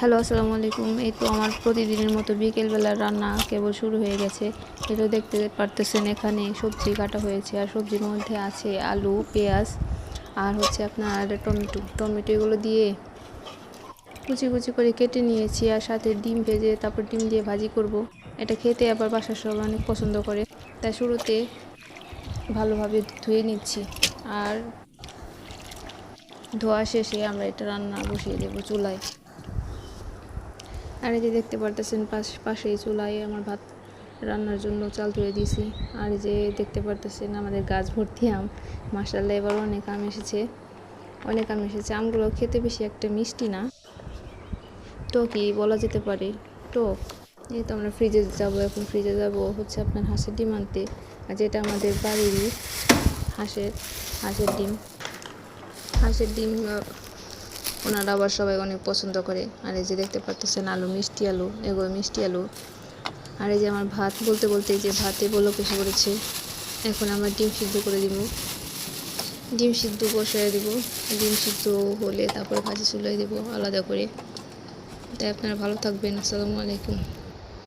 Hello, আসসালামু আলাইকুম। এই তো আমার প্রতিদিনের মতো বিকেলবেলার রান্না কেবল শুরু হয়ে গেছে। এটা দেখতে পারতেছেন, এখানে সবজি কাটা হয়েছে আর সবজির মধ্যে আছে আলু, পেঁয়াজ আর হচ্ছে আপনার টমেটো এগুলো দিয়ে কুচি কুচি করে কেটে নিয়েছি আর সাথে ডিম ভেজে তারপর ডিম দিয়ে ভাজি করব। এটা খেতে আবার বাসার সবাই অনেক পছন্দ করে, তাই শুরুতে ভালোভাবে ধুয়ে নিচ্ছি। আর ধোয়া শেষে আমরা এটা রান্না বসিয়ে দেবো চুলায়। আর এই যে দেখতে পারতেছেন পাশেই চুলায় আমার ভাত রান্নার জন্য চাল ধুয়ে দিয়েছি। আর এই যে দেখতে পারতেছেন আমাদের গাছ ভর্তি আম, মাশাআল্লাহ এবার অনেক আম এসেছে, অনেক আম এসেছে। আমগুলো খেতে বেশি একটা মিষ্টি না, টকই বলা যেতে পারে, টক। এই তো আমরা ফ্রিজে যাব, এখন ফ্রিজে যাব হচ্ছে আপনার হাঁসের ডিম আনতে। আর যেটা আমাদের বাড়িরই হাঁসের ডিম। হাঁসের ডিম ওনারা আবার সবাই অনেক পছন্দ করে। আর এই যে দেখতে পাচ্ছেন আলু, মিষ্টি আলু, এগুলো মিষ্টি আলু। আর এই যে আমার ভাত বলতে বলতে যে ভাতে বলক এসে পড়েছে। এখন আমরা ডিম সিদ্ধ করে দিব, ডিম সিদ্ধ বসাই দিব। ডিম সিদ্ধ হলে তারপরে ভাজি চুলাই দেবো আলাদা করে। তাই আপনারা ভালো থাকবেন। আসসালামু আলাইকুম।